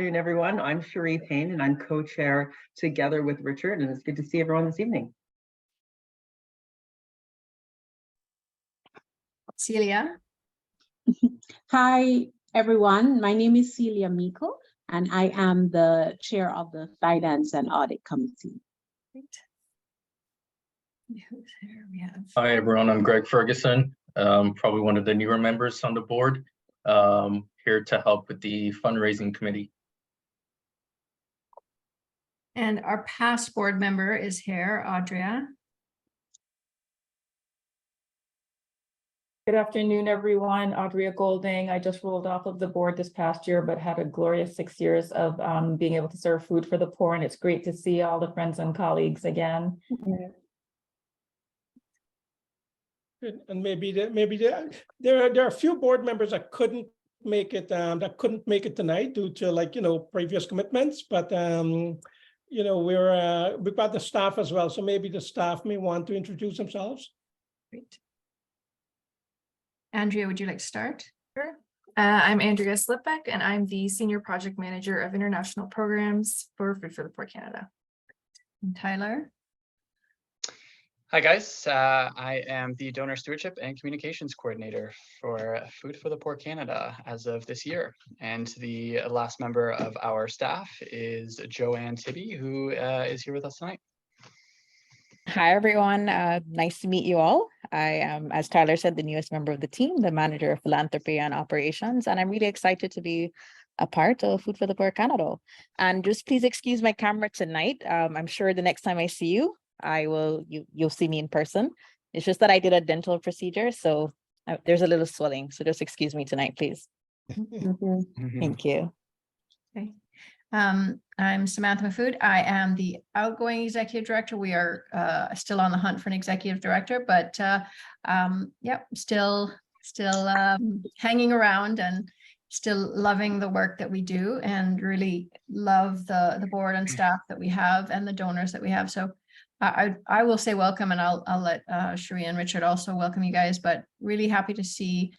Good afternoon, everyone. I'm Cherie Payne, and I'm co-chair together with Richard, and it's good to see everyone this evening. Celia. Hi, everyone. My name is Celia Miko, and I am the chair of the Finance and Audit Committee. Great. Who's here? We have. Hi, everyone. I'm Greg Ferguson, probably one of the newer members on the board, here to help with the fundraising committee. And our past board member is here, Audrea. Good afternoon, everyone. Audrea Golding. I just rolled off of the board this past year, but had a glorious 6 years of being able to serve food for the poor. And it's great to see all the friends and colleagues again. Good. And maybe there are a few board members that couldn't make it tonight due to previous commitments, but we've got the staff as well, so maybe the staff may want to introduce themselves. Great. Andrea, would you like to start? Sure. I'm Andrea Slipbeck, and I'm the Senior Project Manager of International Programs for Food for the Poor Canada. And Tyler? Hi guys, I am the Donor Stewardship and Communications Coordinator for Food for the Poor Canada as of this year. And the last member of our staff is Joanne Tibby, who is here with us tonight. Hi, everyone. Nice to meet you all. I am, as Tyler said, the newest member of the team, the Manager of Philanthropy and Operations, and I'm really excited to be a part of Food for the Poor Canada. And just please excuse my camera tonight. I'm sure the next time I see you, you'll see me in person. It's just that I did a dental procedure, so there's a little swelling. So just excuse me tonight, please. Thank you. Okay. I'm Samantha Mafood. I am the outgoing executive director. We are still on the hunt for an executive director, but still hanging around and still loving the work that we do, and really love the board and staff that we have and the donors that we have. So I will say welcome, and I'll let Cherie and Richard also welcome you guys, but really happy to see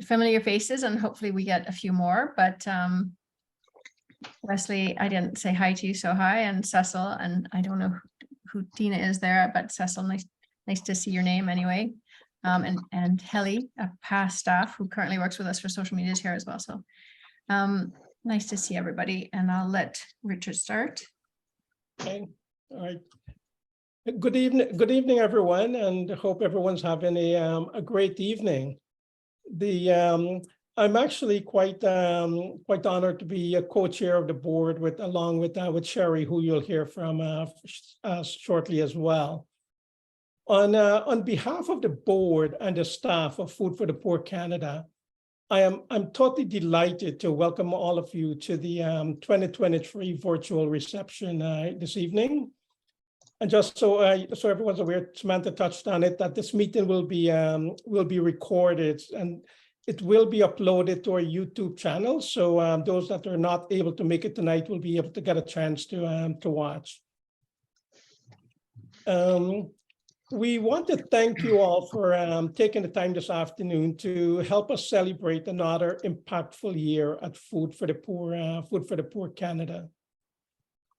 familiar faces, and hopefully we get a few more. But Wesley, I didn't say hi to you, so hi, and Cecil, and I don't know who Tina is there, but Cecil, nice to see your name anyway. And Helly, a past staff who currently works with us for social media, is here as well. So nice to see everybody, and I'll let Richard start. Okay. All right. Good evening, everyone, and hope everyone's having a great evening. I'm actually quite honored to be a co-chair of the board along with Cherie, who you'll hear from shortly as well. On behalf of the board and the staff of Food for the Poor Canada, I'm totally delighted to welcome all of you to the 2023 virtual reception this evening. And just so everyone's aware, Samantha touched on it, that this meeting will be recorded and it will be uploaded to our YouTube channel. So those that are not able to make it tonight will be able to get a chance to watch. We want to thank you all for taking the time this afternoon to help us celebrate another impactful year at Food for the Poor Canada.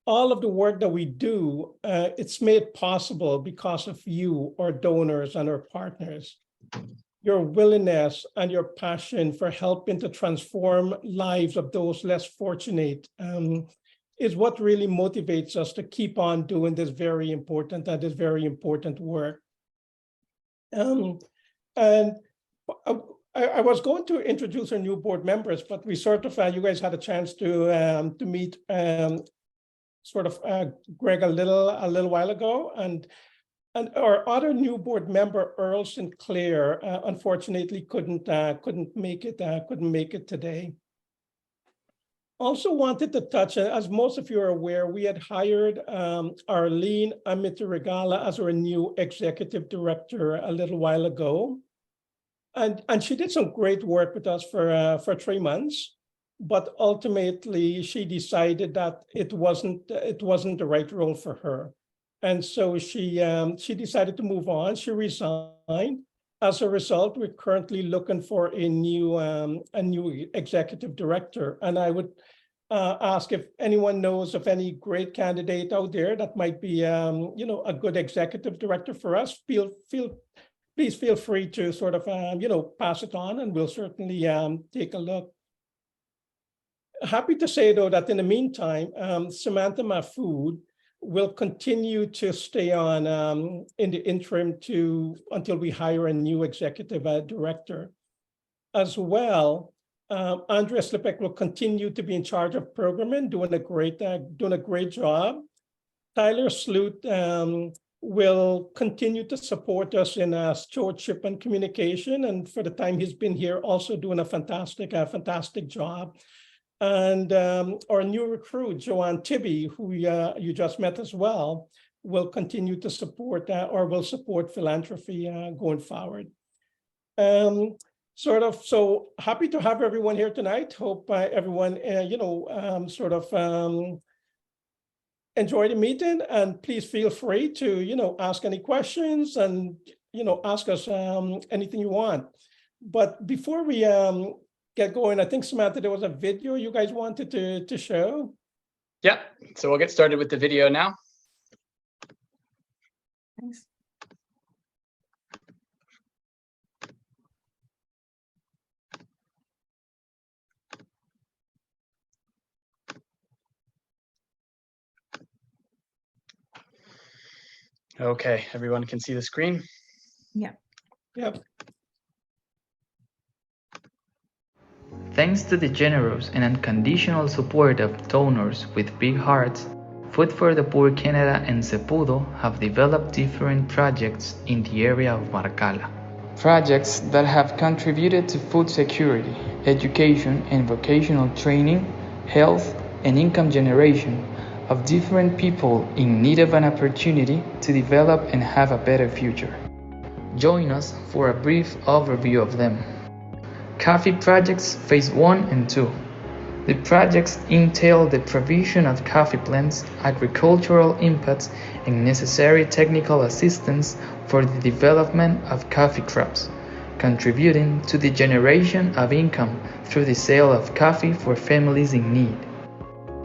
All of the work that we do, it's made possible because of you, our donors and our partners. Your willingness and your passion for helping to transform lives of those less fortunate is what really motivates us to keep on doing this very important work. And I was going to introduce our new board members, but we sort of you guys had a chance to meet Greg a little while ago, and our other new board member, Earl Sinclair, unfortunately couldn't make it today. Also wanted to touch, as most of you are aware, we had hired Arlene Amitirigala as our new executive director a little while ago. And she did some great work with us for 3 months, but ultimately she decided that it wasn't the right role for her. And so she decided to move on. She resigned. As a result, we're currently looking for a new executive director. And I would ask if anyone knows of any great candidate out there that might be, a good executive director for us. Please feel free to sort of, pass it on, and we'll certainly take a look. Happy to say, though, that in the meantime, Samantha Mahfood will continue to stay on in the interim until we hire a new executive director. As well, Andrea Slipek will continue to be in charge of programming, doing a great job. Tyler Sloot will continue to support us in stewardship and communication, and for the time he's been here, also doing a fantastic job. And our new recruit, Joanne Tibby, who you just met as well, will continue to support will support philanthropy going forward. So happy to have everyone here tonight. Hope everyone, enjoy the meeting, and please feel free to, ask any questions and, ask us anything you want. But before we get going, I think, Samantha, there was a video you guys wanted to show. Yeah, so we'll get started with the video now. Thanks. Okay, everyone can see the screen? Yeah. Yep. Thanks to the generous and unconditional support of donors with big hearts, Food for the Poor Canada and Cepudo have developed different projects in the area of Marcala. Projects that have contributed to food security, education and vocational training, health and income generation of different people in need of an opportunity to develop and have a better future. Join us for a brief overview of them. Coffee Projects Phase 1 and 2. The projects entail the provision of coffee plants, agricultural inputs, and necessary technical assistance for the development of coffee crops, contributing to the generation of income through the sale of coffee for families in need.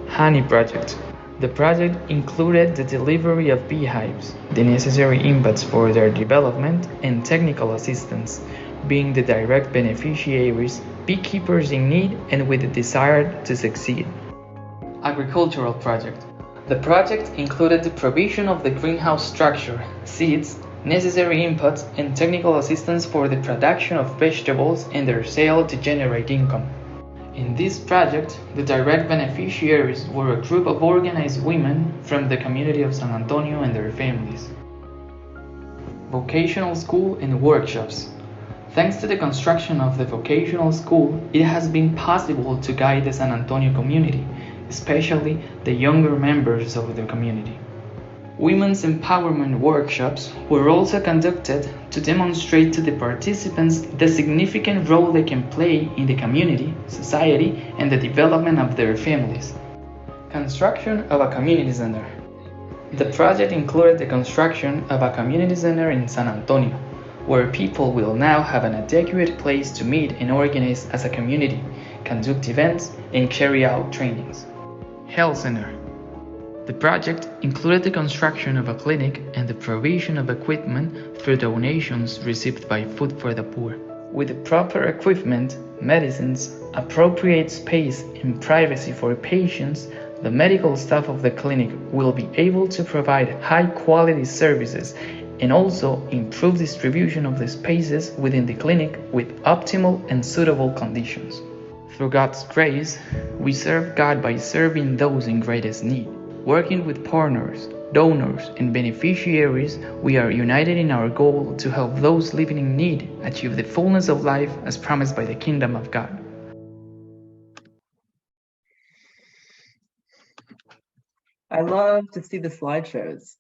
Honey Project. The project included the delivery of beehives, the necessary inputs for their development, and technical assistance, being the direct beneficiaries, beekeepers in need and with the desire to succeed. Agricultural Project. The project included the provision of the greenhouse structure, seeds, necessary inputs, and technical assistance for the production of vegetables and their sale to generate income. In this project, the direct beneficiaries were a group of organized women from the community of San Antonio and their families. Vocational School and Workshops. Thanks to the construction of the vocational school, it has been possible to guide the San Antonio community, especially the younger members of the community. Women's empowerment workshops were also conducted to demonstrate to the participants the significant role they can play in the community, society, and the development of their families. Construction of a community center. The project included the construction of a community center in San Antonio, where people will now have an adequate place to meet and organize as a community, conduct events, and carry out trainings. Health Center. The project included the construction of a clinic and the provision of equipment through donations received by Food for the Poor. With the proper equipment, medicines, appropriate space, and privacy for patients, the medical staff of the clinic will be able to provide high-quality services and also improve distribution of the spaces within the clinic with optimal and suitable conditions. Through God's grace, we serve God by serving those in greatest need. Working with partners, donors, and beneficiaries, we are united in our goal to help those living in need achieve the fullness of life as promised by the kingdom of God. I love to see the slideshows.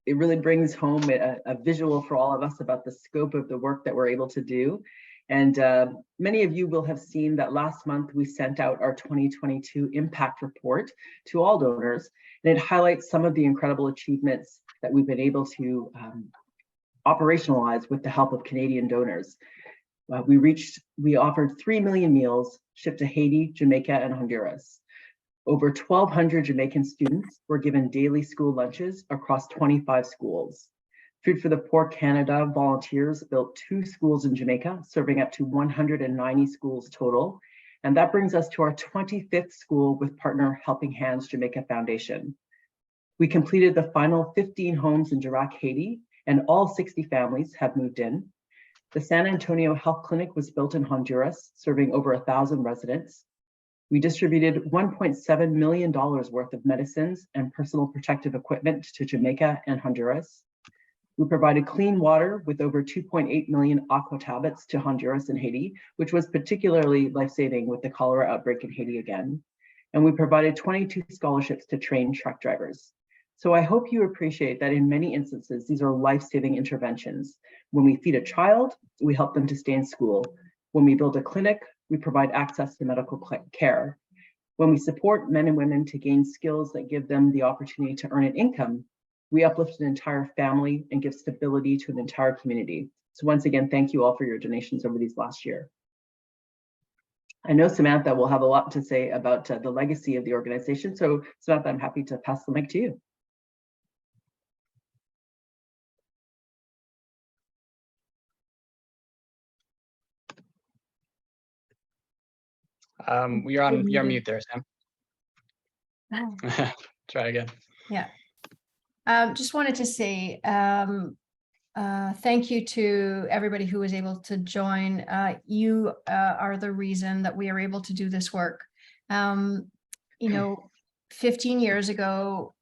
It really brings home a visual for all of us about the scope of the work that we're able to do. And many of you will have seen that last month we sent out our 2022 impact report to all donors, and it highlights some of the incredible achievements that we've been able to operationalized with the help of Canadian donors. We offered 3 million meals shipped to Haiti, Jamaica, and Honduras. Over 1,200 Jamaican students were given daily school lunches across 25 schools. Food for the Poor Canada volunteers built 2 schools in Jamaica, serving up to 190 schools total. And that brings us to our 25th school with partner Helping Hands Jamaica Foundation. We completed the final 15 homes in Jarac, Haiti, and all 60 families have moved in. The San Antonio Health Clinic was built in Honduras, serving over 1,000 residents. We distributed $1.7 million worth of medicines and personal protective equipment to Jamaica and Honduras. We provided clean water with over 2.8 million aqua tablets to Honduras and Haiti, which was particularly life-saving with the cholera outbreak in Haiti again. And we provided 22 scholarships to train truck drivers. So I hope you appreciate that in many instances, these are life-saving interventions. When we feed a child, we help them to stay in school. When we build a clinic, we provide access to medical care. When we support men and women to gain skills that give them the opportunity to earn an income, we uplift an entire family and give stability to an entire community. So once again, thank you all for your donations over these last year. I know Samantha will have a lot to say about the legacy of the organization. So Samantha, I'm happy to pass the mic to you. You're on mute there, Sam. Try again. Yeah. Just wanted to say thank you to everybody who was able to join. You are the reason that we are able to do this work. 15 years ago,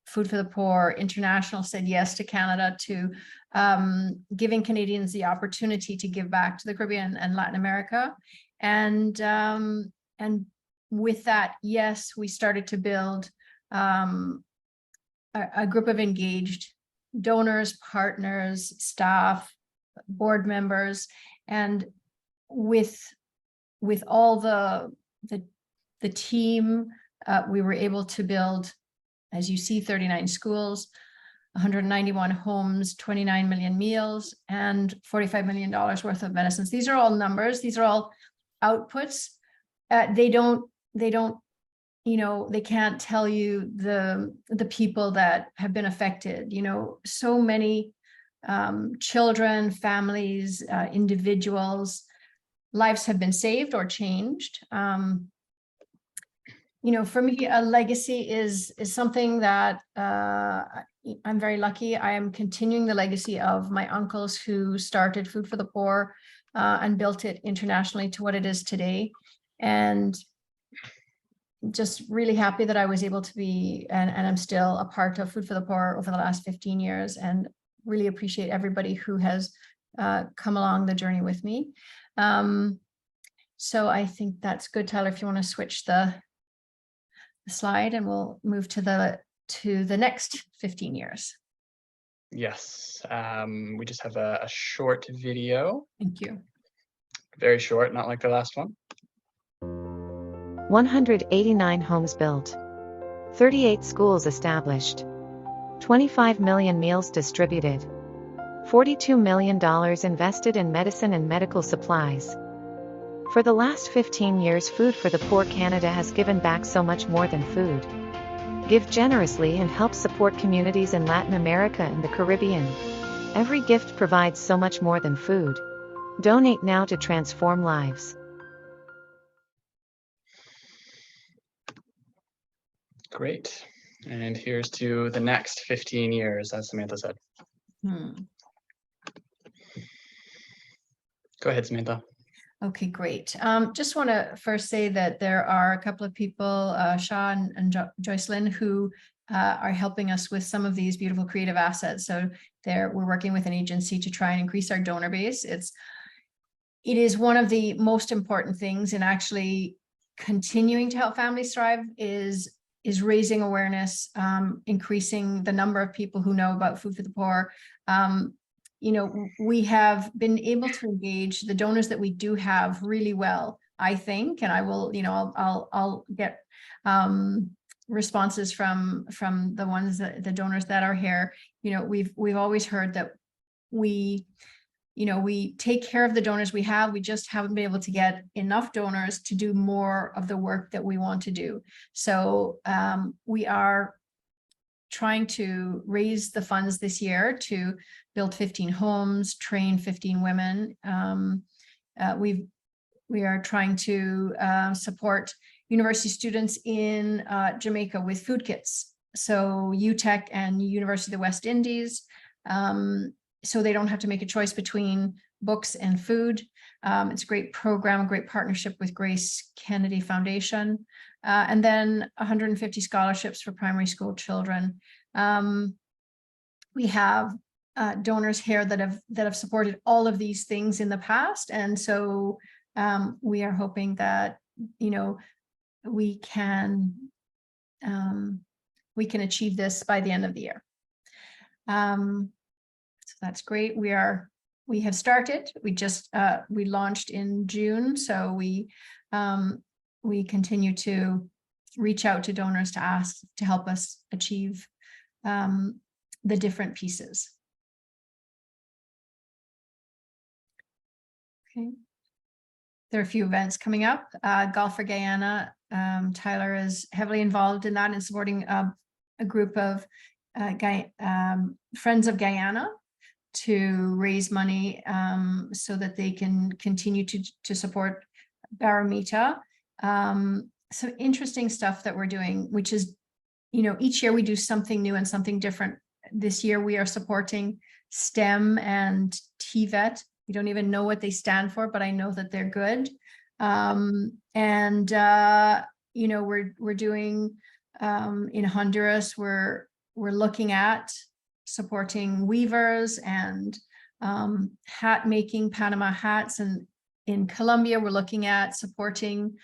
Food for the Poor International said yes to Canada to giving Canadians the opportunity to give back to the Caribbean and Latin America. And with that, yes, we started to build a group of engaged donors, partners, staff, board members, and with all the team, we were able to build, as you see, 39 schools, 191 homes, 29 million meals, and $45 million worth of medicines. These are all numbers. These are all outputs. They can't tell you the people that have been affected. So many children, families, individuals, lives have been saved or changed. For me, a legacy is something that I'm very lucky. I am continuing the legacy of my uncles who started Food for the Poor and built it internationally to what it is today. And just really happy that I was able to be, and I'm still a part of Food for the Poor over the last 15 years, and really appreciate everybody who has come along the journey with me. So I think that's good. Tyler, if you want to switch the slide, and we'll move to the next 15 years. Yes, we just have a short video. Thank you. Very short, not like the last one. 189 homes built, 38 schools established, 25 million meals distributed, $42 million invested in medicine and medical supplies. For the last 15 years, Food for the Poor Canada has given back so much more than food. Give generously and help support communities in Latin America and the Caribbean. Every gift provides so much more than food. Donate now to transform lives. Great. And here's to the next 15 years, as Samantha said. Go ahead, Samantha. Okay, great. Just want to first say that there are a couple of people, Shaw and Joycelyn, who are helping us with some of these beautiful creative assets. So we're working with an agency to try and increase our donor base. It is one of the most important things in actually continuing to help families thrive is raising awareness, increasing the number of people who know about Food for the Poor. We have been able to engage the donors that we do have really well, I think, and I will, I'll get responses from the donors that are here. We've always heard that we take care of the donors we have. We just haven't been able to get enough donors to do more of the work that we want to do. So we are trying to raise the funds this year to build 15 homes, train 15 women. We are trying to support university students in Jamaica with food kits. So UTech and University of the West Indies, so they don't have to make a choice between books and food. It's a great program, a great partnership with Grace Kennedy Foundation. And then 150 scholarships for primary school children. We have donors here that have supported all of these things in the past. And so we are hoping that, we can achieve this by the end of the year. So that's great. We have started. We launched in June, so we continue to reach out to donors to ask to help us achieve the different pieces. Okay. There are a few events coming up. Golf for Guyana. Tyler is heavily involved in that and supporting a group of Friends of Guyana to raise money so that they can continue to support Baramita. Some interesting stuff that we're doing, which is, each year we do something new and something different. This year we are supporting STEM and TVET. We don't even know what they stand for, but I know that they're good. We're doing in Honduras, we're looking at supporting weavers and hat making, Panama hats, and in Colombia we're looking at supporting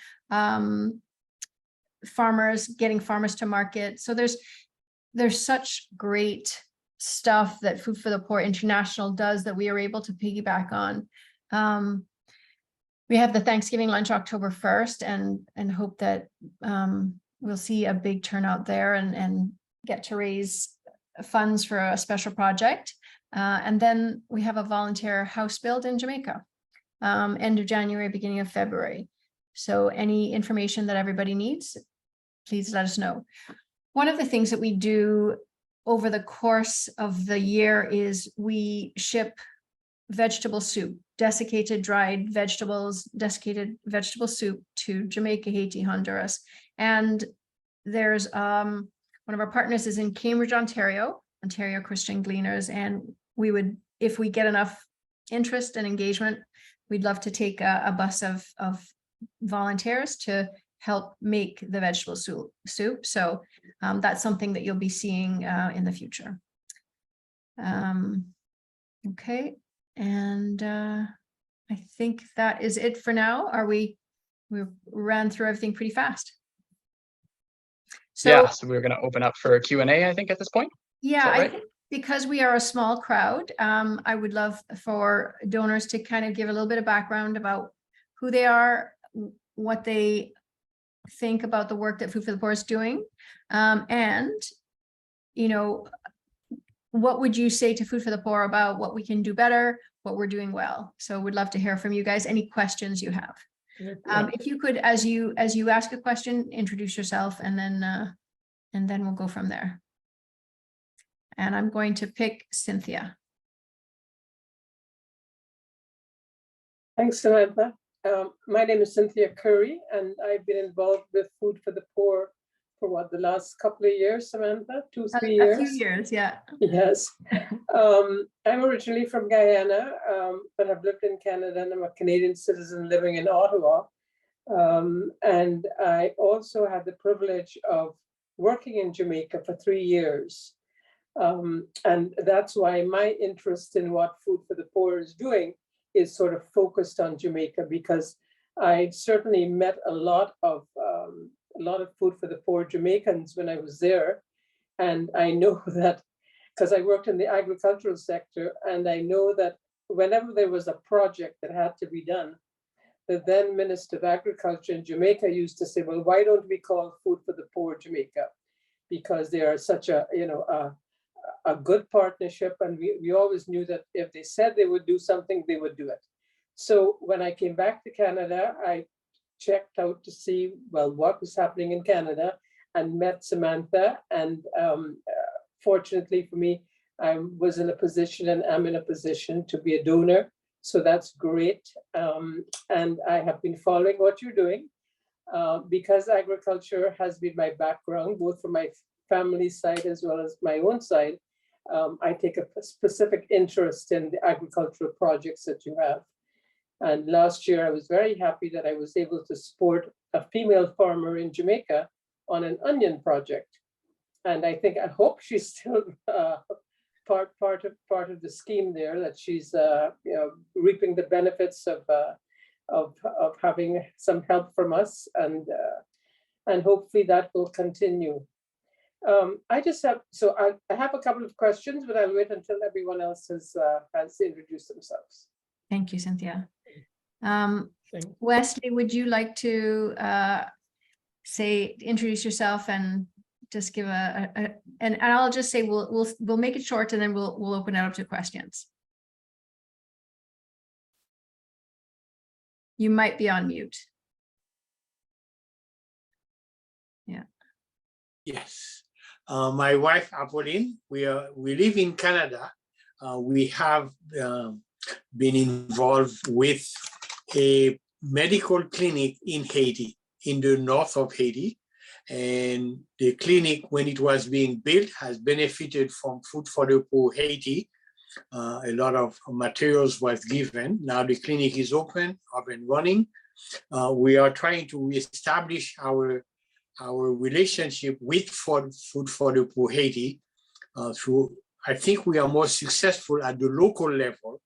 farmers, getting farmers to market. So there's such great stuff that Food for the Poor International does that we are able to piggyback on. We have the Thanksgiving lunch October 1st and hope that we'll see a big turnout there and get to raise funds for a special project. And then we have a volunteer house build in Jamaica, end of January, beginning of February. So any information that everybody needs, please let us know. One of the things that we do over the course of the year is we ship vegetable soup, desiccated dried vegetables, desiccated vegetable soup to Jamaica, Haiti, Honduras. And there's one of our partners is in Cambridge, Ontario Christian Gleaners. And we would, if we get enough interest and engagement, we'd love to take a bus of volunteers to help make the vegetable soup. So that's something that you'll be seeing in the future. Okay, and I think that is it for now. We ran through everything pretty fast. So we're going to open up for Q&A, I think, at this point. Yeah, right? I think because we are a small crowd, I would love for donors to kind of give a little bit of background about who they are, what they think about the work that Food for the Poor is doing, and what would you say to Food for the Poor about what we can do better, what we're doing well? So we'd love to hear from you guys, any questions you have. If you could, as you ask a question, introduce yourself, and then we'll go from there. And I'm going to pick Cynthia. Thanks, Samantha. My name is Cynthia Curry, and I've been involved with Food for the Poor for the last couple of years, Samantha? 2-3 years? A few years, yeah. Yes. I'm originally from Guyana, but I've lived in Canada, and I'm a Canadian citizen living in Ottawa. And I also had the privilege of working in Jamaica for 3 years. And that's why my interest in what Food for the Poor is doing is sort of focused on Jamaica, because I certainly met a lot of Food for the Poor Jamaicans when I was there. And I know that because I worked in the agricultural sector, and I know that whenever there was a project that had to be done, the then Minister of Agriculture in Jamaica used to say, well, why don't we call Food for the Poor Jamaica? Because they are such a a good partnership, and we always knew that if they said they would do something, they would do it. So when I came back to Canada, I checked out to see, well, what was happening in Canada, and met Samantha. And fortunately for me, I was in a position, and am in a position, to be a donor. So that's great. And I have been following what you're doing because agriculture has been my background, both from my family side as well as my own side. I take a specific interest in the agricultural projects that you have. And last year, I was very happy that I was able to support a female farmer in Jamaica on an onion project. And I hope she's still part of the scheme there, that she's reaping the benefits of having some help from us, and hopefully that will continue. I have a couple of questions, but I'll wait until everyone else has introduced themselves. Thank you, Cynthia. Wesley, would you like to introduce yourself and just give and I'll just say we'll make it short, and then we'll open it up to questions. You might be on mute. Yeah. Yes. My wife, Apolline, we live in Canada. We have been involved with a medical clinic in Haiti, in the north of Haiti. And the clinic, when it was being built, has benefited from Food for the Poor Haiti. A lot of materials was given. Now the clinic is open, up and running. We are trying to establish our relationship with Food for the Poor Haiti through, I think we are more successful at the local level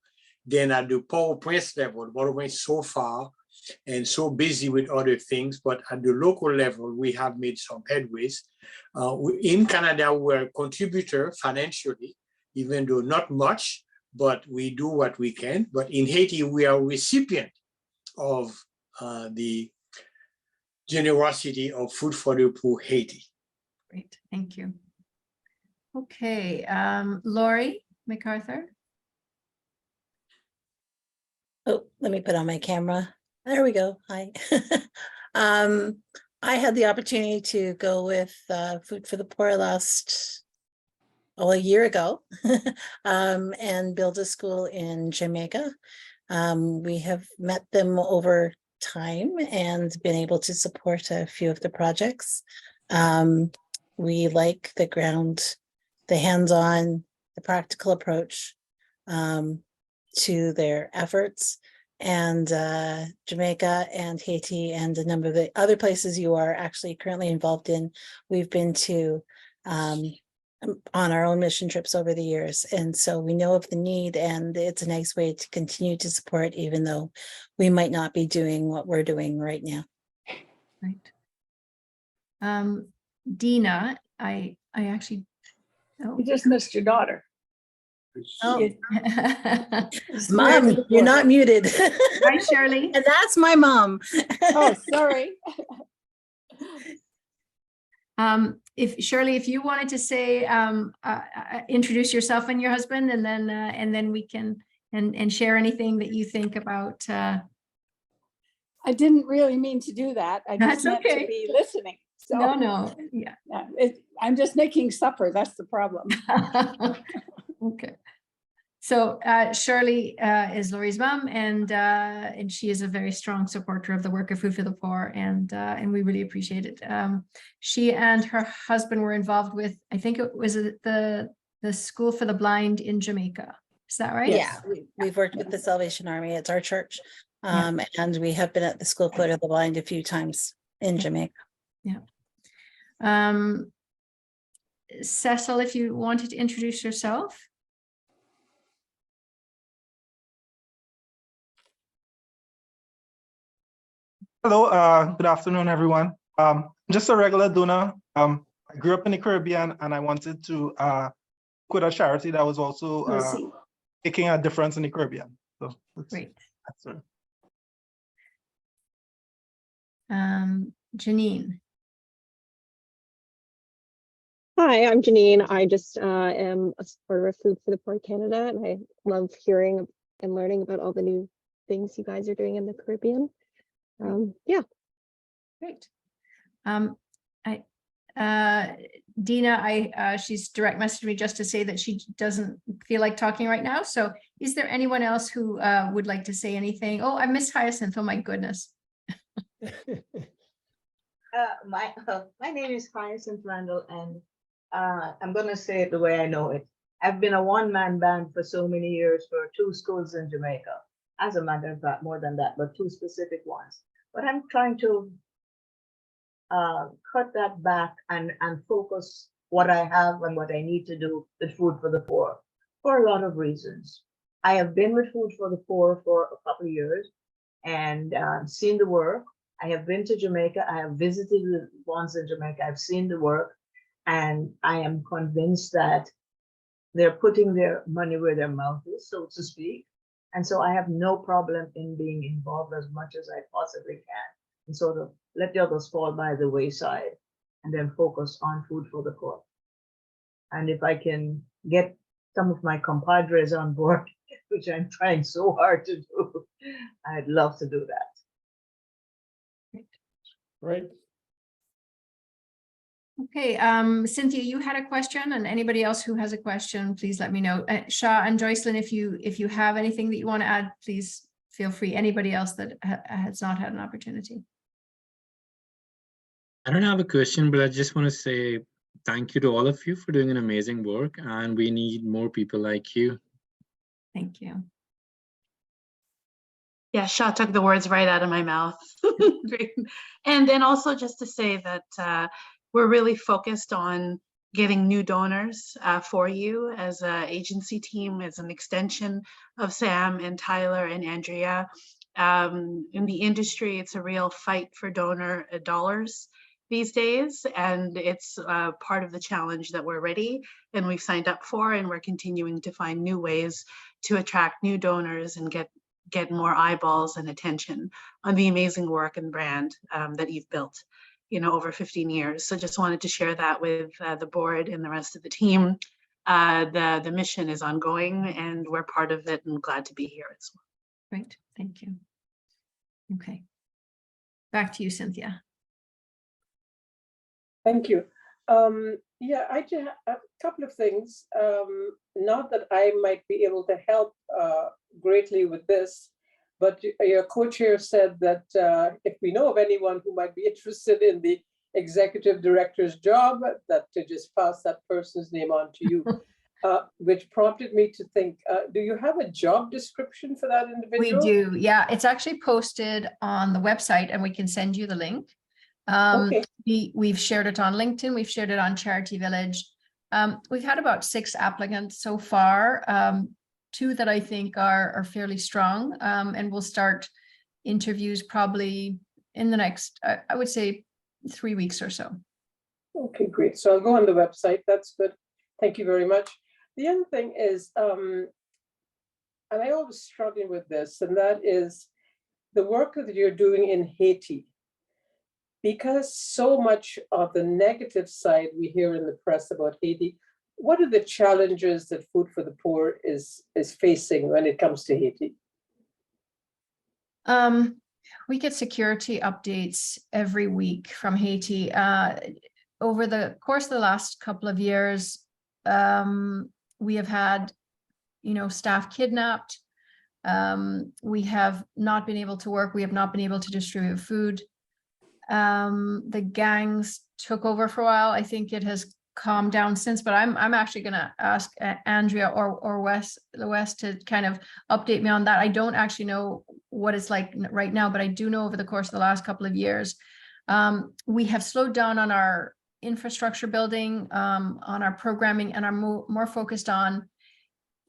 than at the Port-au-Prince level. Port-au-Prince so far and so busy with other things, but at the local level, we have made some headways. In Canada, we're a contributor financially, even though not much, but we do what we can. But in Haiti, we are a recipient of the generosity of Food for the Poor Haiti. Great, thank you. Okay, Lori MacArthur. Oh, let me put on my camera. There we go. Hi. I had the opportunity to go with Food for the Poor a year ago and build a school in Jamaica. We have met them over time and been able to support a few of the projects. We like the hands-on, the practical approach to their efforts. And Jamaica and Haiti and a number of the other places you are actually currently involved in, we've been to on our own mission trips over the years. And so we know of the need, and it's a nice way to continue to support, even though we might not be doing what we're doing right now. Right. Dina, I actually, You just missed your daughter. oh. Mom, you're not muted. Hi, Shirley. And that's my mom. Oh, sorry. If Shirley, if you wanted to say, introduce yourself and your husband, and then we can and share anything that you think about. I didn't really mean to do that. I just meant to be listening. So No, yeah. I'm just making supper. That's the problem. Okay. So Shirley is Lori's mom, and she is a very strong supporter of the work of Food for the Poor, and we really appreciate it. She and her husband were involved with, I think it was the School for the Blind in Jamaica. Is that right? Yeah, we've worked with the Salvation Army. It's our church, and we have been at the School for the Blind a few times in Jamaica. Yeah. Cecil, if you wanted to introduce yourself. Hello, good afternoon, everyone. I'm just a regular donor. I grew up in the Caribbean, and I wanted to quit a charity that was also making a difference in the Caribbean. So great. That's it. Janine. Hi, I'm Janine. I just am a supporter of Food for the Poor Canada, and I love hearing and learning about all the new things you guys are doing in the Caribbean. Yeah. Great. Dina, she's direct messaged me just to say that she doesn't feel like talking right now. So is there anyone else who would like to say anything? Oh, I missed Hyacinth. Oh my goodness. My name is Hyacinth Randall, and I'm gonna say it the way I know it. I've been a one-man band for so many years for 2 schools in Jamaica. As a matter of fact, more than that, but 2 specific ones. But I'm trying to cut that back and focus what I have and what I need to do with Food for the Poor for a lot of reasons. I have been with Food for the Poor for a couple of years and seen the work. I have been to Jamaica. I have visited the ones in Jamaica. I've seen the work, and I am convinced that they're putting their money where their mouth is, so to speak. And so I have no problem in being involved as much as I possibly can, and sort of let the others fall by the wayside and then focus on Food for the Poor. And if I can get some of my compadres on board, which I'm trying so hard to do, I'd love to do that. Right. Okay, Cynthia, you had a question, and anybody else who has a question, please let me know. Shah and Joycelyn, if you have anything that you want to add, please feel free. Anybody else that has not had an opportunity. I don't have a question, but I just want to say thank you to all of you for doing an amazing work, and we need more people like you. Thank you. Yeah, Shah took the words right out of my mouth. And then also just to say that we're really focused on getting new donors for you as an agency team, as an extension of Sam and Tyler and Andrea. In the industry, it's a real fight for donor dollars these days, and it's part of the challenge that we're ready and we've signed up for, and we're continuing to find new ways to attract new donors and get more eyeballs and attention on the amazing work and brand that you've built, over 15 years. So just wanted to share that with the board and the rest of the team. The mission is ongoing and we're part of it, and glad to be here as well. Great, thank you. Okay, back to you, Cynthia. Thank you. Yeah, I just have a couple of things. Not that I might be able to help greatly with this, but your co-chair said that if we know of anyone who might be interested in the executive director's job, that to just pass that person's name on to you, which prompted me to think, do you have a job description for that individual? We do, yeah. It's actually posted on the website and we can send you the link. Okay. We've shared it on LinkedIn. We've shared it on Charity Village. We've had about 6 applicants so far. 2 that I think are fairly strong, and we'll start interviews probably in the next, I would say 3 weeks or so. Okay, great. So I'll go on the website. That's good. Thank you very much. The other thing is, and I always struggle with this, and that is the work that you're doing in Haiti. Because so much of the negative side we hear in the press about Haiti, what are the challenges that Food for the Poor is facing when it comes to Haiti? We get security updates every week from Haiti. Over the course of the last couple of years, we have had, staff kidnapped. We have not been able to work. We have not been able to distribute food. The gangs took over for a while. I think it has calmed down since, but I'm actually going to ask Andrea or Wes to kind of update me on that. I don't actually know what it's like right now, but I do know over the course of the last couple of years, we have slowed down on our infrastructure building, on our programming, and are more focused on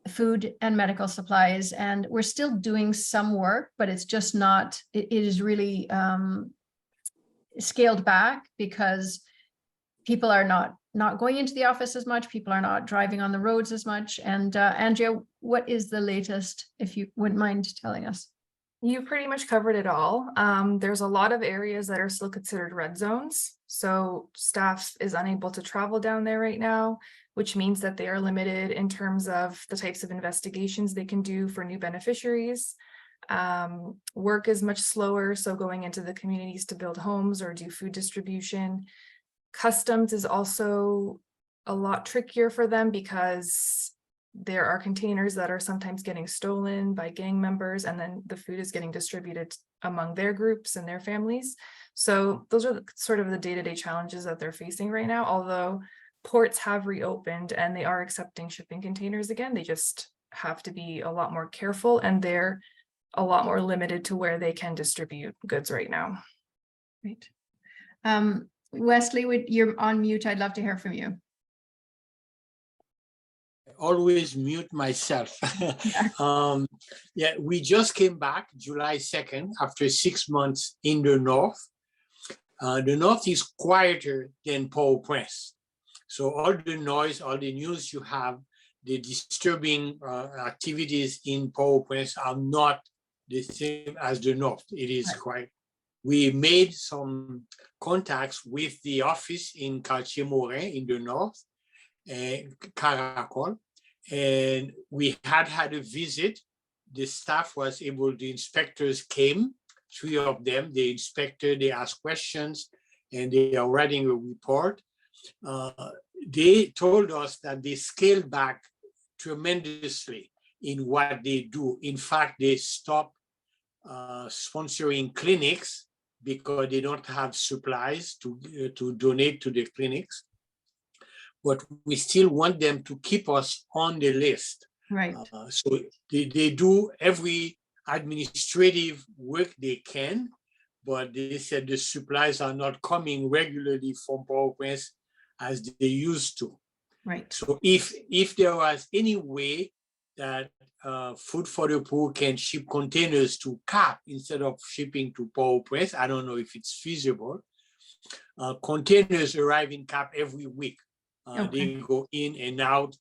food and medical supplies. And we're still doing some work, but it's just not, it is really scaled back because people are not going into the office as much. People are not driving on the roads as much. And Andrea, what is the latest, if you wouldn't mind telling us? You pretty much covered it all. There's a lot of areas that are still considered red zones. So staff is unable to travel down there right now, which means that they are limited in terms of the types of investigations they can do for new beneficiaries. Work is much slower, so going into the communities to build homes or do food distribution. Customs is also a lot trickier for them because there are containers that are sometimes getting stolen by gang members, and then the food is getting distributed among their groups and their families. So those are sort of the day-to-day challenges that they're facing right now. Although ports have reopened and they are accepting shipping containers again, they just have to be a lot more careful, and they're a lot more limited to where they can distribute goods right now. Great. Wesley, you're on mute. I'd love to hear from you. Always mute myself. Yeah, we just came back July 2nd after 6 months in the north. The north is quieter than Port-au-Prince. So all the noise, all the news you have, the disturbing activities in Port-au-Prince are not the same as the north. It is quiet. We made some contacts with the office in Cartier-Morin in the north, Caracol, and we had a visit. The staff was able, the inspectors came, 3 of them, the inspector, they asked questions, and they are writing a report. They told us that they scaled back tremendously in what they do. In fact, they stopped sponsoring clinics because they don't have supplies to donate to the clinics. But we still want them to keep us on the list. Right. So they do every administrative work they can, but they said the supplies are not coming regularly from Port-au-Prince as they used to. Right. So if there was any way that Food for the Poor can ship containers to Cap instead of shipping to Port-au-Prince, I don't know if it's feasible. Containers arrive in Cap every week. They go in and out.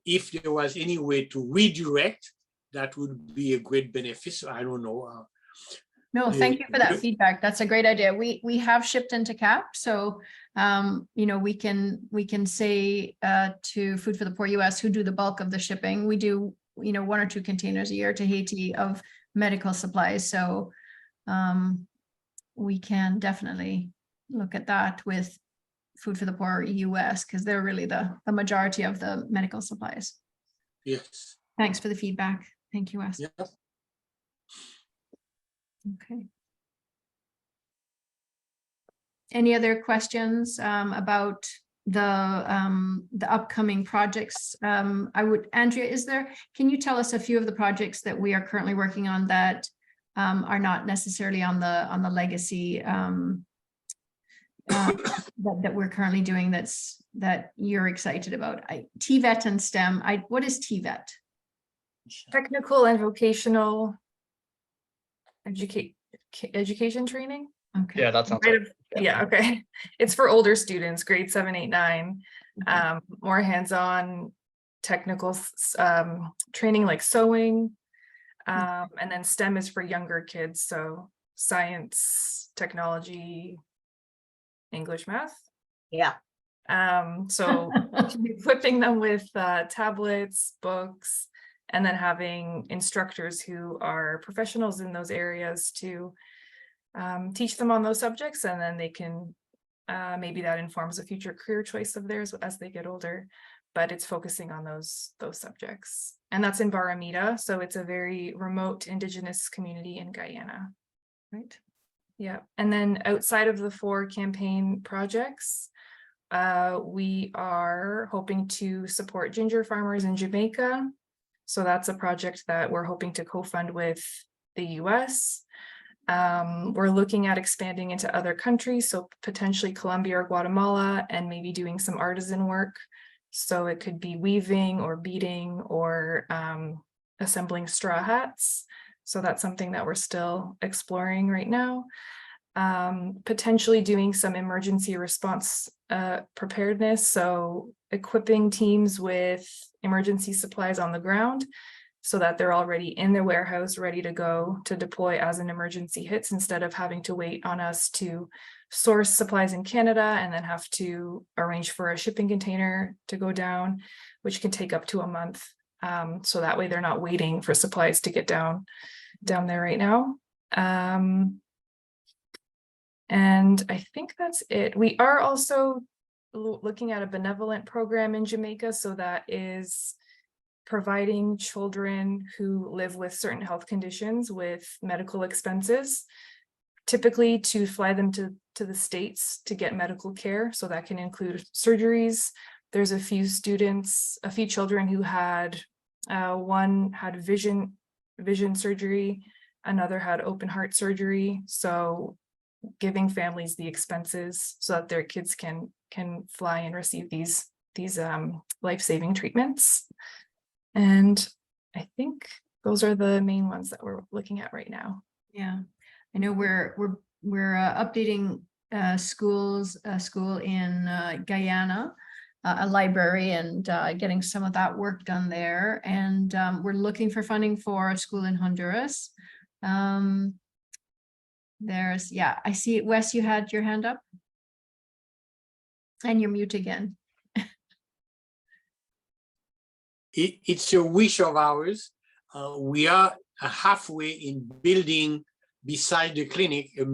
If there was any way to redirect, that would be a great benefit. So I don't know. No, thank you for that feedback. That's a great idea. We have shipped into CAP, so you know, we can say to Food for the Poor US, who do the bulk of the shipping, we do, you know, 1 or 2 containers a year to Haiti of medical supplies. So we can definitely look at that with Food for the Poor US, because they're really the majority of the medical supplies. Yes. Thanks for the feedback. Thank you, Wes. Yeah. Okay. Any other questions about the upcoming projects? Andrea, can you tell us a few of the projects that we are currently working on that are not necessarily on the legacy that we're currently doing that you're excited about? TVET and STEM. What is TVET? Technical and vocational education training. Okay. Yeah, that sounds right. Yeah, okay. It's for older students, grade 7, 8, 9. More hands-on technical training like sewing. And then STEM is for younger kids, so science, technology, English, math. Yeah. So equipping them with tablets, books, and then having instructors who are professionals in those areas to teach them on those subjects, and then they can maybe that informs a future career choice of theirs as they get older. But it's focusing on those subjects, and that's in Baramida, so it's a very remote Indigenous community in Guyana, right? Yeah, and then outside of the 4 campaign projects, we are hoping to support ginger farmers in Jamaica. So that's a project that we're hoping to co-fund with the US. We're looking at expanding into other countries, so potentially Colombia or Guatemala, and maybe doing some artisan work. So it could be weaving or beading or assembling straw hats. So that's something that we're still exploring right now. Potentially doing some emergency response preparedness, so equipping teams with emergency supplies on the ground. so that they're already in the warehouse, ready to go to deploy as an emergency hits, instead of having to wait on us to source supplies in Canada and then have to arrange for a shipping container to go down, which can take up to a month. So that way they're not waiting for supplies to get down there right now. And I think that's it. We are also looking at a benevolent program in Jamaica. So that is providing children who live with certain health conditions with medical expenses, typically to fly them to the States to get medical care. So that can include surgeries. There's a few children who had, one had vision surgery, another had open heart surgery. So giving families the expenses so that their kids can fly and receive these life-saving treatments. And I think those are the main ones that we're looking at right now. Yeah, I know we're updating a school in Guyana, a library, and getting some of that work done there. And we're looking for funding for a school in Honduras. I see, Wes, you had your hand up. And you're mute again. It's a wish of ours. We are halfway in building beside the clinic a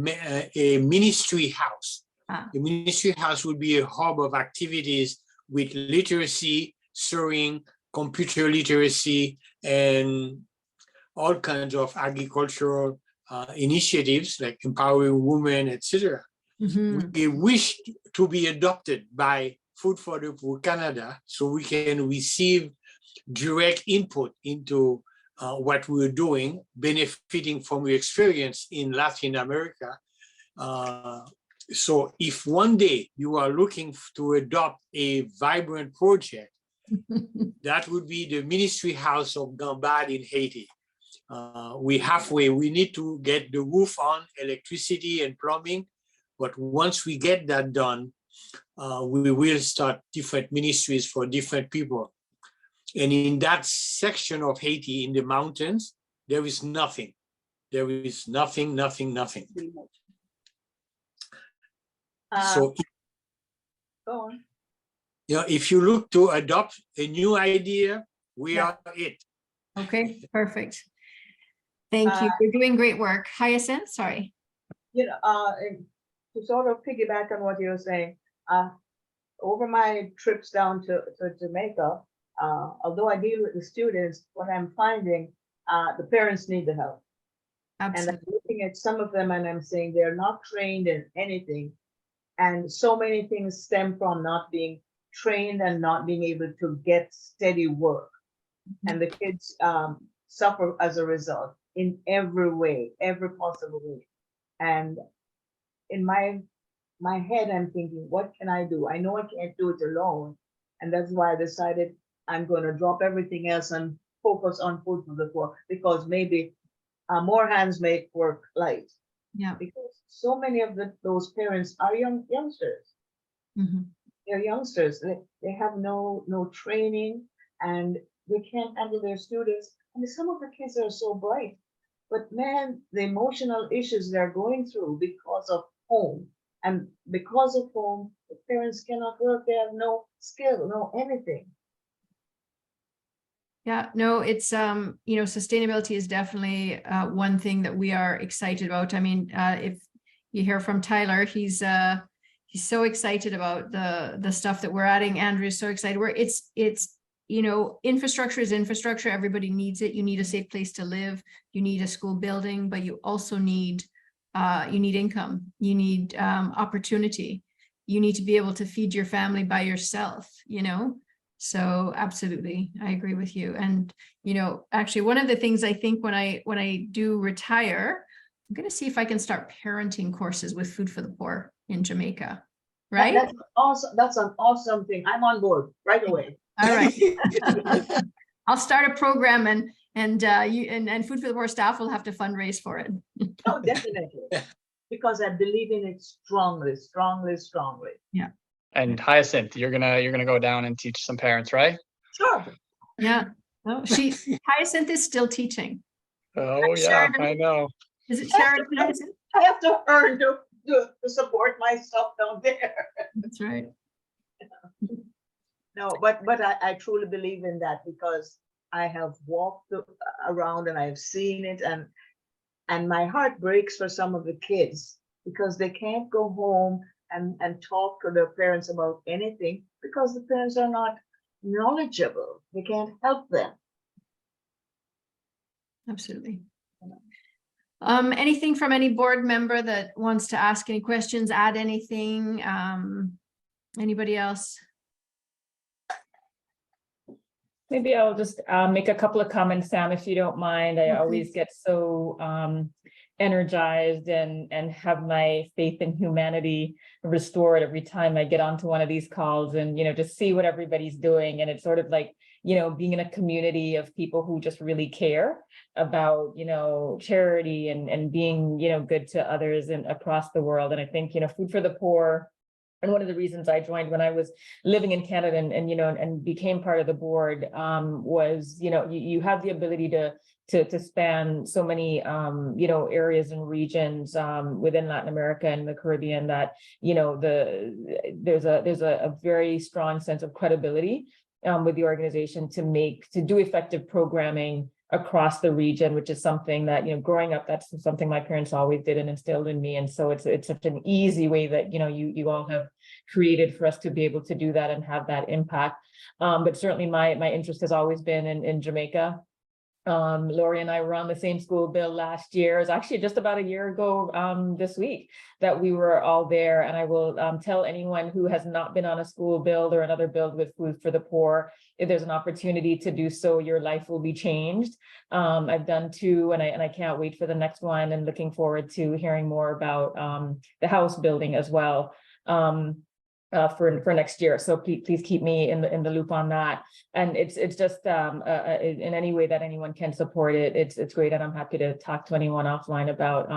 ministry house. The ministry house would be a hub of activities with literacy, sewing, computer literacy, and all kinds of agricultural initiatives like empowering women, etc. We wish to be adopted by Food for the Poor Canada so we can receive direct input into what we're doing, benefiting from your experience in Latin America. So if one day you are looking to adopt a vibrant project, that would be the Ministry House of Gambad in Haiti. We're halfway. We need to get the roof on, electricity and plumbing. But once we get that done, we will start different ministries for different people. And in that section of Haiti, in the mountains, there is nothing. There is nothing. So, go on. If you look to adopt a new idea, we are it. Okay, perfect. Thank you. You're doing great work. Hyacinth, sorry. To sort of piggyback on what you're saying, over my trips down to Jamaica, although I deal with the students, what I'm finding, the parents need the help. Absolutely. And I'm looking at some of them and I'm saying they're not trained in anything. And so many things stem from not being trained and not being able to get steady work. And the kids suffer as a result in every way, every possible way. And in my head, I'm thinking, what can I do? I know I can't do it alone. And that's why I decided I'm going to drop everything else and focus on Food for the Poor, because maybe more hands make work light. Yeah. Because so many of those parents are youngsters. They're youngsters. They have no training and they can't handle their students. And some of the kids are so bright. But man, the emotional issues they're going through because of home. And because of home, the parents cannot work. They have no skill, no anything. Yeah, no, it's, sustainability is definitely one thing that we are excited about. I mean, if you hear from Tyler, he's so excited about the stuff that we're adding. Andrew's so excited. Infrastructure is infrastructure. Everybody needs it. You need a safe place to live. You need a school building, but you also need income. You need opportunity. You need to be able to feed your family by yourself, So absolutely, I agree with you. And, actually one of the things I think when I do retire, I'm going to see if I can start parenting courses with Food for the Poor in Jamaica. Right? That's awesome. That's an awesome thing. I'm on board right away. All right. I'll start a program and Food for the Poor staff will have to fundraise for it. Oh, definitely. Because I believe in it strongly. Yeah. And Hyacinth, you're gonna go down and teach some parents, right? Sure. Yeah. Oh, Hyacinth is still teaching. Oh, yeah, Sheridan. I know. Is it Sheridan Hyacinth? I have to earn to support myself down there. That's right. No, but I truly believe in that because I have walked around and I've seen it, and my heart breaks for some of the kids because they can't go home and talk to their parents about anything because the parents are not knowledgeable. They can't help them. Absolutely. Anything from any board member that wants to ask any questions, add anything? Anybody else? Maybe I'll just make a couple of comments, Sam, if you don't mind. I always get so energized and have my faith in humanity restored every time I get onto one of these calls and, just see what everybody's doing. And it's sort of like, being in a community of people who just really care about, charity and being, good to others and across the world. And I think, Food for the Poor. And one of the reasons I joined when I was living in Canada and became part of the board was, you have the ability to span so many, areas and regions within Latin America and the Caribbean that, there's a very strong sense of credibility with the organization to do effective programming across the region, which is something that, growing up, that's something my parents always did and instilled in me. And so it's such an easy way that, you all have created for us to be able to do that and have that impact. But certainly my interest has always been in Jamaica. Lori and I were on the same school bill last year. It was actually just about a year ago this week that we were all there. And I will tell anyone who has not been on a school bill or another bill with Food for the Poor, if there's an opportunity to do so, your life will be changed. I've done two and I can't wait for the next one and looking forward to hearing more about the house building as well. For next year. So please keep me in the loop on that. And it's just in any way that anyone can support it, it's great. And I'm happy to talk to anyone offline about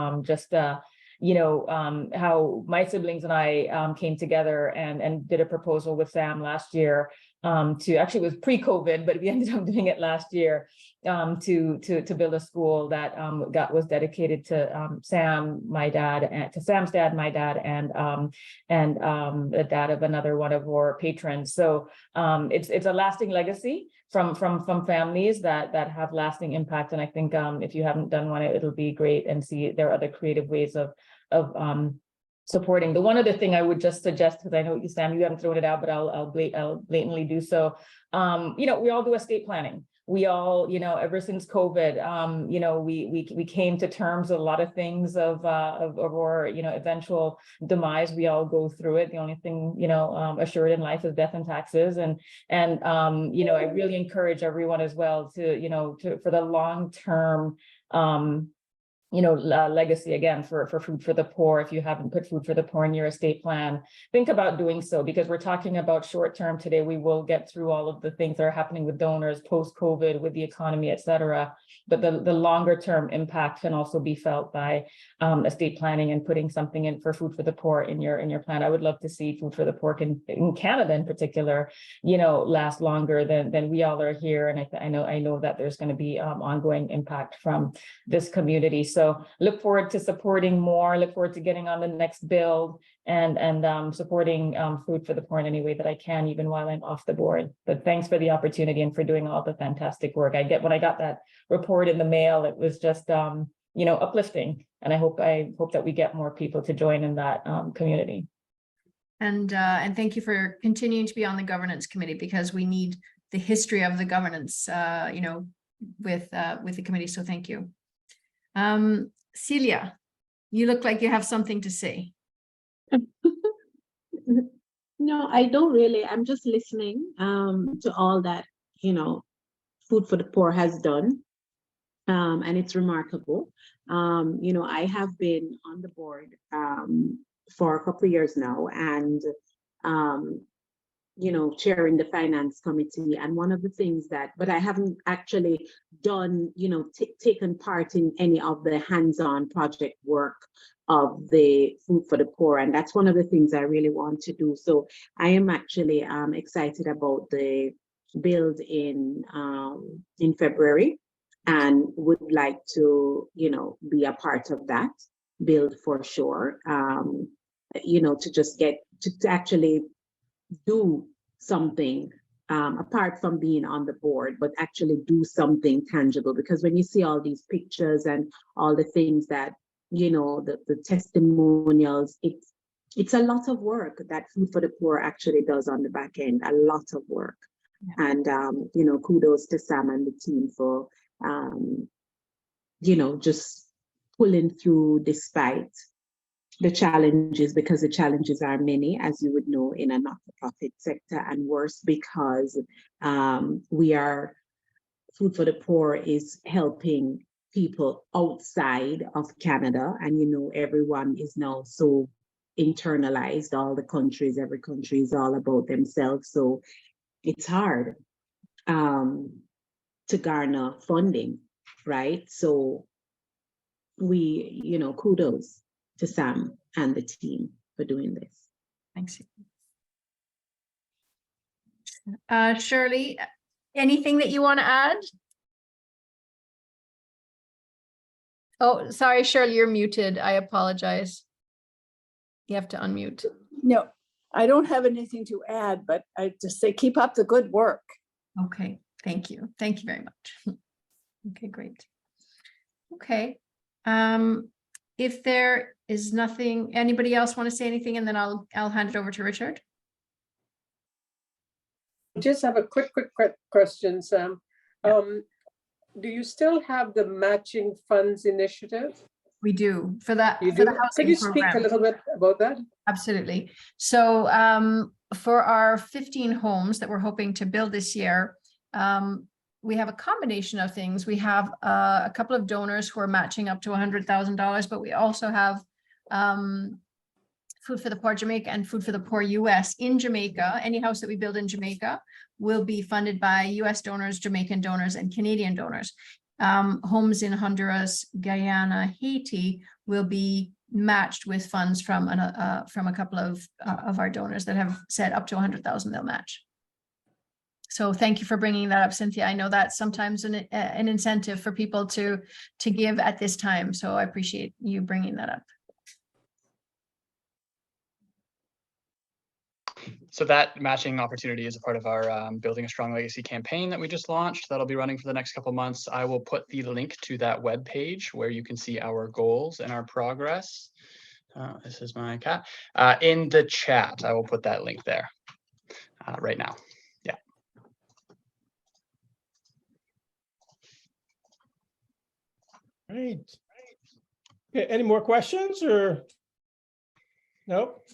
how my siblings and I came together and did a proposal with Sam last year to actually, it was pre-COVID, but we ended up doing it last year to build a school that was dedicated to Sam, my dad, and to Sam's dad, my dad, and the dad of another one of our patrons. So it's a lasting legacy from families that have lasting impact. And I think if you haven't done one, it'll be great, and see there are other creative ways of supporting. The one other thing I would just suggest, because I know you, Sam, you haven't thrown it out, but I'll blatantly do so. We all do estate planning. We all, ever since COVID, we came to terms with a lot of things of our, eventual demise. We all go through it. The only thing, assured in life is death and taxes. And I really encourage everyone as well to for the long-term, legacy again for Food for the Poor. If you haven't put Food for the Poor in your estate plan, think about doing so, because we're talking about short term today. We will get through all of the things that are happening with donors post-COVID, with the economy, et cetera. But the longer term impact can also be felt by estate planning and putting something in for Food for the Poor in your plan. I would love to see Food for the Poor in Canada in particular, last longer than we all are here. And I know that there's going to be ongoing impact from this community. So look forward to supporting more, look forward to getting on the next build and supporting Food for the Poor in any way that I can, even while I'm off the board. But thanks for the opportunity and for doing all the fantastic work. When I got that report in the mail, it was just, uplifting. And I hope that we get more people to join in that community. And thank you for continuing to be on the governance committee, because we need the history of the governance, with the committee. So thank you. Celia, you look like you have something to say. No, I don't really. I'm just listening to all that, Food for the Poor has done. And it's remarkable. I have been on the board for a couple of years now, and chairing the finance committee. And one of the things but I haven't actually done, taken part in any of the hands-on project work of the Food for the Poor. And that's one of the things I really want to do. So I am actually excited about the build in February, and would like to, be a part of that build for sure. To just get to actually do something apart from being on the board, but actually do something tangible. Because when you see all these pictures and all the things that, the testimonials, it's a lot of work that Food for the Poor actually does on the back end, a lot of work. Yeah. And, kudos to Sam and the team for, just pulling through despite the challenges, because the challenges are many, as you would know, in a not-for-profit sector, and worse because Food for the Poor is helping people outside of Canada, and everyone is now so internalized, all the countries, every country is all about themselves, so it's hard to garner funding, right? So we, kudos to Sam and the team for doing this. Thanks. Shirley, anything that you want to add? Oh, sorry, Shirley, you're muted. I apologize. You have to unmute. No, I don't have anything to add, but I just say keep up the good work. Okay, thank you. Thank you very much. Okay, great. Okay. If there is nothing, anybody else want to say anything, and then I'll hand it over to Richard. Just have a quick question, Sam. Do you still have the matching funds initiative? We do for that. You do? Could you speak a little bit about that? Absolutely. So for our 15 homes that we're hoping to build this year, we have a combination of things. We have a couple of donors who are matching up to $100,000, but we also have Food for the Poor Jamaica and Food for the Poor US. In Jamaica, any house that we build in Jamaica will be funded by US donors, Jamaican donors, and Canadian donors. Homes in Honduras, Guyana, Haiti will be matched with funds from a couple of our donors that have said up to 100,000 they'll match. So thank you for bringing that up, Cynthia. I know that's sometimes an incentive for people to give at this time. So I appreciate you bringing that up. So that matching opportunity is a part of our Building a Strong Legacy campaign that we just launched. That'll be running for the next couple of months. I will put the link to that webpage where you can see our goals and our progress. This is my cat. In the chat, I will put that link there right now. Yeah. Right. Okay, any more questions or? Nope.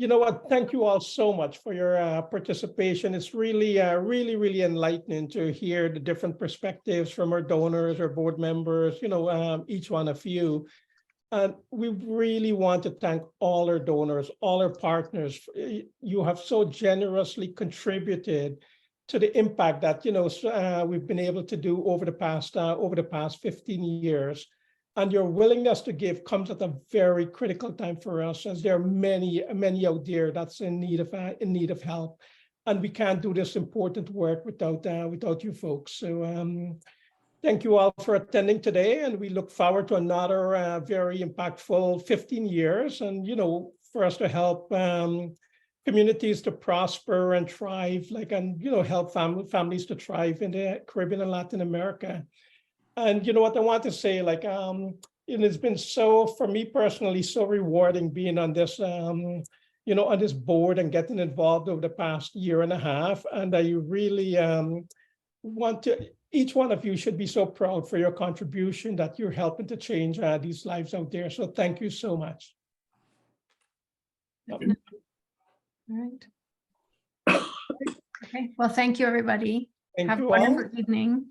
You know what? Thank you all so much for your participation. It's really, really enlightening to hear the different perspectives from our donors, our board members, each one of you. And we really want to thank all our donors, all our partners. You have so generously contributed to the impact that we've been able to do over the past 15 years. And your willingness to give comes at a very critical time for us, as there are many out there that's in need of help, and we can't do this important work without you folks. So thank you all for attending today, and we look forward to another very impactful 15 years, and for us to help communities to prosper and thrive, help families to thrive in the Caribbean and Latin America. And what I want to say, it has been for me personally, so rewarding being on this, on this board and getting involved over the past year and a half. And I really each one of you should be so proud for your contribution, that you're helping to change these lives out there. So thank you so much. All right. Okay. Well, thank you, everybody. Have a wonderful evening.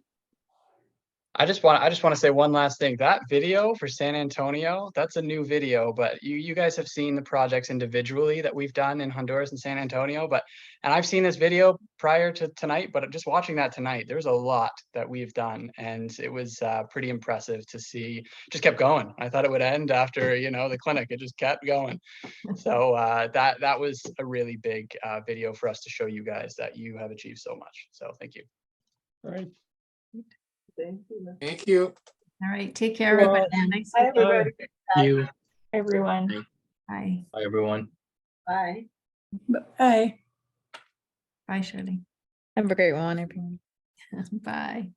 I just want to say one last thing. That video for San Antonio, that's a new video, but you guys have seen the projects individually that we've done in Honduras and San Antonio, and I've seen this video prior to tonight, but just watching that tonight, there's a lot that we've done, and it was pretty impressive to see. Just kept going. I thought it would end after, the clinic. It just kept going. So that was a really big video for us to show you guys that you have achieved so much. So thank you. All right. Thank you. Thank you. All right, take care, everybody. Nice Bye, to meet you. everybody. Thank you. Everyone. Bye. Bye, everyone. Bye. Bye. Bye, Shirley. Have a great one, everyone. Bye.